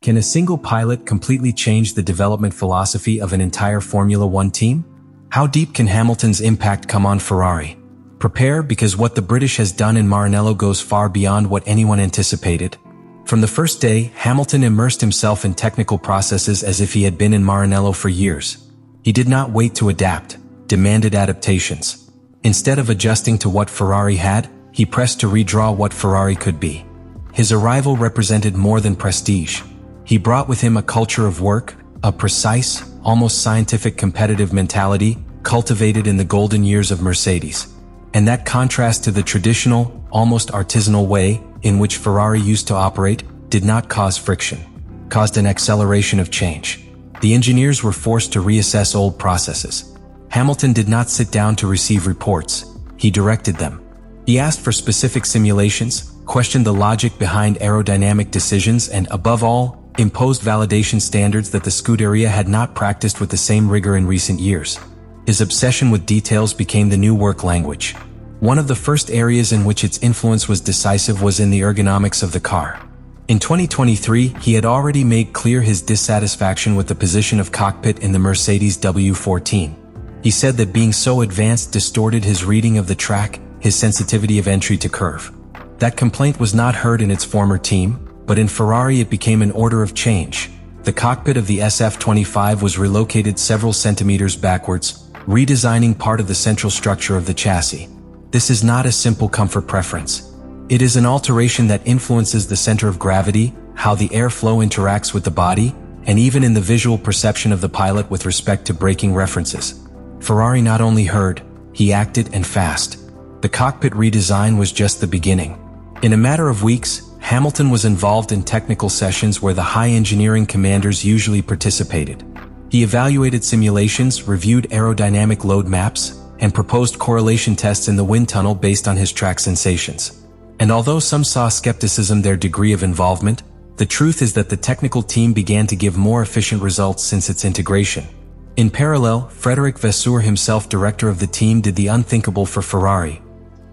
Can a single pilot completely change the development philosophy of an entire Formula One team? How deep can Hamilton's impact come on Ferrari? Prepare, because what the British has done in Maranello goes far beyond what anyone anticipated. From the first day, Hamilton immersed himself in technical processes as if he had been in Maranello for years. He did not wait to adapt, demanded adaptations. Instead of adjusting to what Ferrari had, he pressed to redraw what Ferrari could be. His arrival represented more than prestige. He brought with him a culture of work, a precise, almost scientific competitive mentality cultivated in the golden years of Mercedes. And that contrast to the traditional, almost artisanal way in which Ferrari used to operate did not cause friction, caused an acceleration of change. The engineers were forced to reassess old processes. Hamilton did not sit down to receive reports, he directed them. He asked for specific simulations, questioned the logic behind aerodynamic decisions, and above all, imposed validation standards that the Scuderia had not practiced with the same rigor in recent years. His obsession with details became the new work language. One of the first areas in which its influence was decisive was in the ergonomics of the car. In 2023, he had already made clear his dissatisfaction with the position of cockpit in the Mercedes W14. He said that being so advanced distorted his reading of the track, his sensitivity of entry to curve. That complaint was not heard in its former team, but in Ferrari it became an order of change. The cockpit of the SF25 was relocated several centimeters backwards, redesigning part of the central structure of the chassis. This is not a simple comfort preference. It is an alteration that influences the center of gravity, how the airflow interacts with the body, and even in the visual perception of the pilot with respect to braking references. Ferrari not only heard, he acted, and fast. The cockpit redesign was just the beginning. In a matter of weeks, Hamilton was involved in technical sessions where the high engineering commanders usually participated. He evaluated simulations, reviewed aerodynamic load maps, and proposed correlation tests in the wind tunnel based on his track sensations. And although some saw skepticism their degree of involvement, the truth is that the technical team began to give more efficient results since its integration. In parallel, Frédéric Vasseur, himself director of the team, did the unthinkable for Ferrari.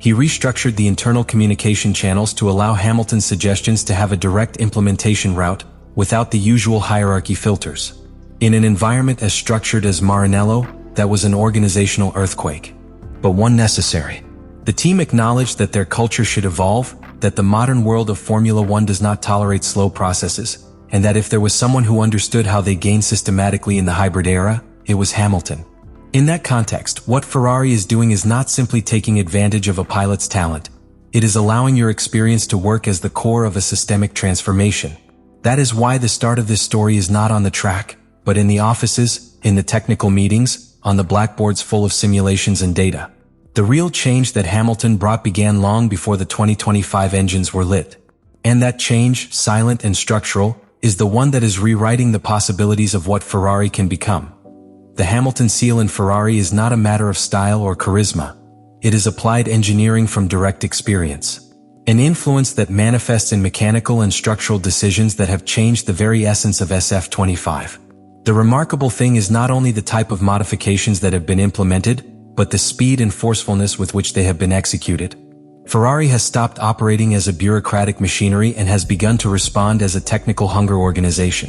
He restructured the internal communication channels to allow Hamilton's suggestions to have a direct implementation route, without the usual hierarchy filters. In an environment as structured as Maranello, that was an organizational earthquake. But one necessary. The team acknowledged that their culture should evolve, that the modern world of Formula One does not tolerate slow processes, and that if there was someone who understood how they gained systematically in the hybrid era, it was Hamilton. In that context, what Ferrari is doing is not simply taking advantage of a pilot's talent. It is allowing your experience to work as the core of a systemic transformation. That is why the start of this story is not on the track, but in the offices, in the technical meetings, on the blackboards full of simulations and data. The real change that Hamilton brought began long before the 2025 engines were lit. And that change, silent and structural, is the one that is rewriting the possibilities of what Ferrari can become. The Hamilton seal in Ferrari is not a matter of style or charisma. It is applied engineering from direct experience. An influence that manifests in mechanical and structural decisions that have changed the very essence of SF25. The remarkable thing is not only the type of modifications that have been implemented, but the speed and forcefulness with which they have been executed. Ferrari has stopped operating as a bureaucratic machinery and has begun to respond as a technical hunger organization.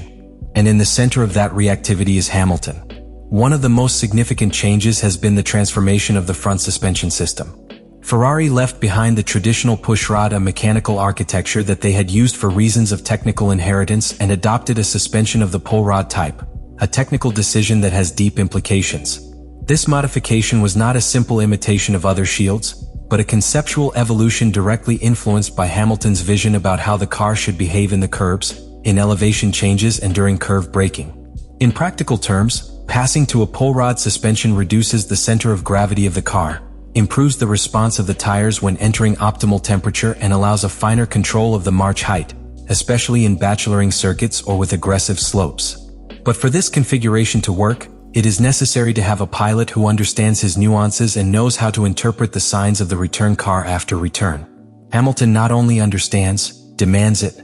And in the center of that reactivity is Hamilton. One of the most significant changes has been the transformation of the front suspension system. Ferrari left behind the traditional pushrod, a mechanical architecture that they had used for reasons of technical inheritance, and adopted a suspension of the pull rod type, a technical decision that has deep implications. This modification was not a simple imitation of other shields, but a conceptual evolution directly influenced by Hamilton's vision about how the car should behave in the curbs, in elevation changes, and during curve braking. In practical terms, passing to a pull rod suspension reduces the center of gravity of the car, improves the response of the tires when entering optimal temperature, and allows a finer control of the march height, especially in bacheloring circuits or with aggressive slopes. But for this configuration to work, it is necessary to have a pilot who understands his nuances and knows how to interpret the signs of the return car after return. Hamilton not only understands, demands it.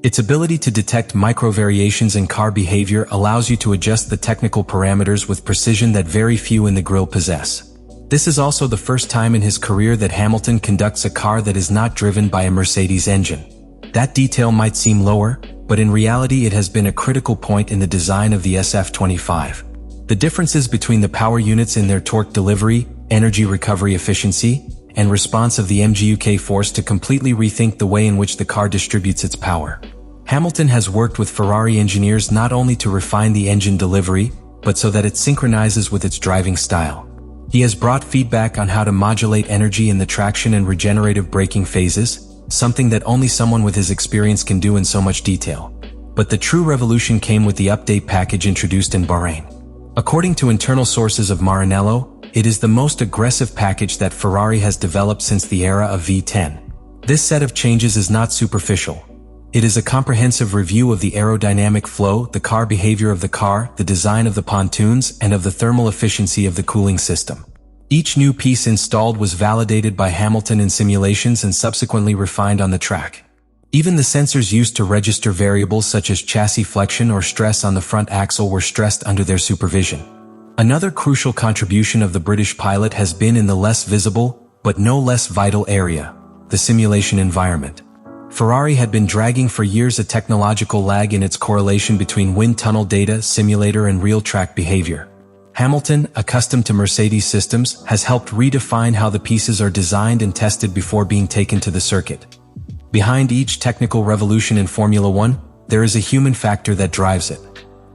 Its ability to detect micro-variations in car behavior allows you to adjust the technical parameters with precision that very few in the grille possess. This is also the first time in his career that Hamilton conducts a car that is not driven by a Mercedes engine. That detail might seem lower, but in reality it has been a critical point in the design of the SF25. The differences between the power units in their torque delivery, energy recovery efficiency, and response of the MGUK forced to completely rethink the way in which the car distributes its power. Hamilton has worked with Ferrari engineers not only to refine the engine delivery, but so that it synchronizes with its driving style. He has brought feedback on how to modulate energy in the traction and regenerative braking phases, something that only someone with his experience can do in so much detail. But the true revolution came with the update package introduced in Bahrain. According to internal sources of Maranello, it is the most aggressive package that Ferrari has developed since the era of V10. This set of changes is not superficial. It is a comprehensive review of the aerodynamic flow, the car behavior of the car, the design of the pontoons, and of the thermal efficiency of the cooling system. Each new piece installed was validated by Hamilton in simulations and subsequently refined on the track. Even the sensors used to register variables such as chassis flexion or stress on the front axle were stressed under their supervision. Another crucial contribution of the British pilot has been in the less visible, but no less vital area, the simulation environment. Ferrari had been dragging for years a technological lag in its correlation between wind tunnel data, simulator, and real track behavior. Hamilton, accustomed to Mercedes systems, has helped redefine how the pieces are designed and tested before being taken to the circuit. Behind each technical revolution in Formula One, there is a human factor that drives it.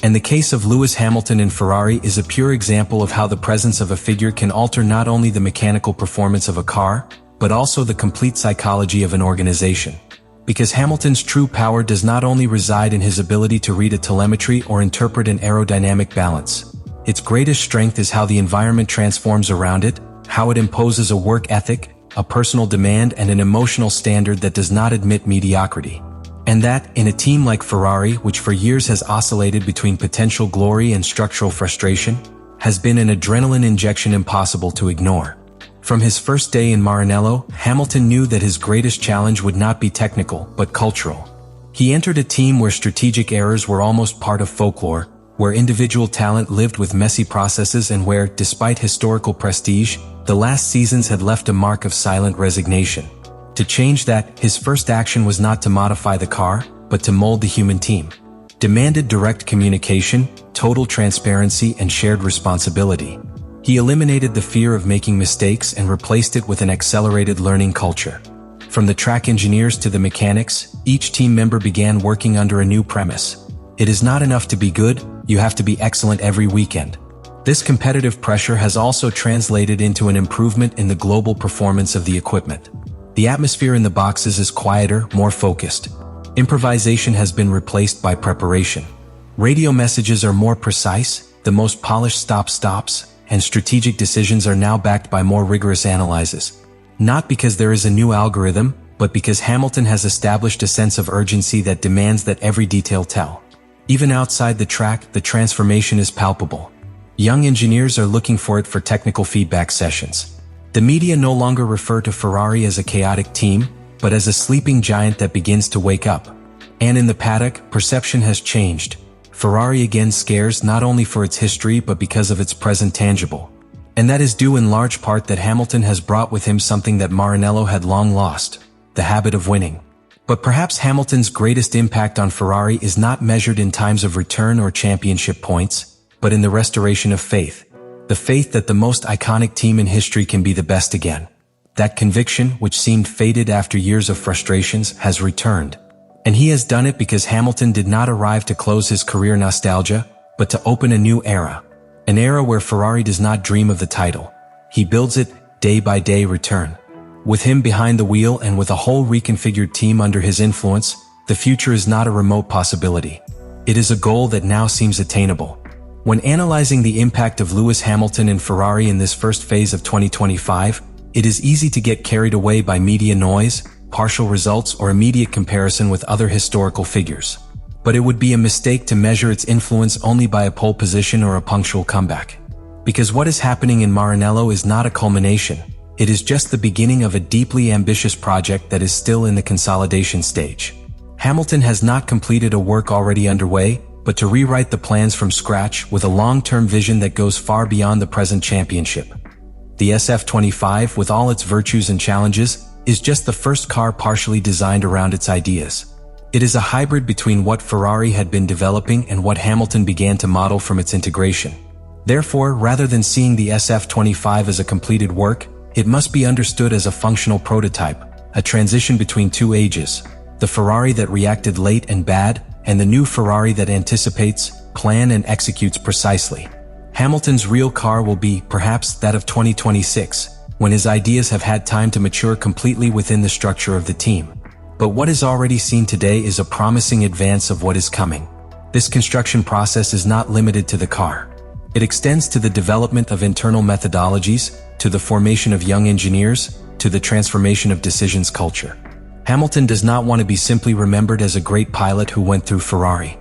And the case of Lewis Hamilton in Ferrari is a pure example of how the presence of a figure can alter not only the mechanical performance of a car, but also the complete psychology of an organization. Because Hamilton's true power does not only reside in his ability to read a telemetry or interpret an aerodynamic balance. Its greatest strength is how the environment transforms around it, how it imposes a work ethic, a personal demand, and an emotional standard that does not admit mediocrity. And that, in a team like Ferrari, which for years has oscillated between potential glory and structural frustration, has been an adrenaline injection impossible to ignore. From his first day in Maranello, Hamilton knew that his greatest challenge would not be technical, but cultural. He entered a team where strategic errors were almost part of folklore, where individual talent lived with messy processes, and where, despite historical prestige, the last seasons had left a mark of silent resignation. To change that, his first action was not to modify the car, but to mold the human team. Demanded direct communication, total transparency, and shared responsibility. He eliminated the fear of making mistakes and replaced it with an accelerated learning culture. From the track engineers to the mechanics, each team member began working under a new premise. It is not enough to be good, you have to be excellent every weekend. This competitive pressure has also translated into an improvement in the global performance of the equipment. The atmosphere in the boxes is quieter, more focused. Improvisation has been replaced by preparation. Radio messages are more precise, the most polished stops, and strategic decisions are now backed by more rigorous analyses. Not because there is a new algorithm, but because Hamilton has established a sense of urgency that demands that every detail tell. Even outside the track, the transformation is palpable. Young engineers are looking for it for technical feedback sessions. The media no longer refer to Ferrari as a chaotic team, but as a sleeping giant that begins to wake up. And in the paddock, perception has changed. Ferrari again scares not only for its history but because of its present tangible. And that is due in large part that Hamilton has brought with him something that Maranello had long lost, the habit of winning. But perhaps Hamilton's greatest impact on Ferrari is not measured in times of return or championship points, but in the restoration of faith. The faith that the most iconic team in history can be the best again. That conviction, which seemed faded after years of frustrations, has returned. And he has done it because Hamilton did not arrive to close his career nostalgia, but to open a new era. An era where Ferrari does not dream of the title. He builds it, day by day return. With him behind the wheel and with a whole reconfigured team under his influence, the future is not a remote possibility. It is a goal that now seems attainable. When analyzing the impact of Lewis Hamilton and Ferrari in this first phase of 2025, it is easy to get carried away by media noise, partial results, or immediate comparison with other historical figures. But it would be a mistake to measure its influence only by a pole position or a punctual comeback. Because what is happening in Maranello is not a culmination. It is just the beginning of a deeply ambitious project that is still in the consolidation stage. Hamilton has not completed a work already underway, but to rewrite the plans from scratch with a long-term vision that goes far beyond the present championship. The SF25, with all its virtues and challenges, is just the first car partially designed around its ideas. It is a hybrid between what Ferrari had been developing and what Hamilton began to model from its integration. Therefore, rather than seeing the SF25 as a completed work, it must be understood as a functional prototype, a transition between two ages, the Ferrari that reacted late and bad, and the new Ferrari that anticipates, plans and executes precisely. Hamilton's real car will be, perhaps, that of 2026, when his ideas have had time to mature completely within the structure of the team. But what is already seen today is a promising advance of what is coming. This construction process is not limited to the car. It extends to the development of internal methodologies, to the formation of young engineers, to the transformation of decisions culture. Hamilton does not want to be simply remembered as a great pilot who went through Ferrari.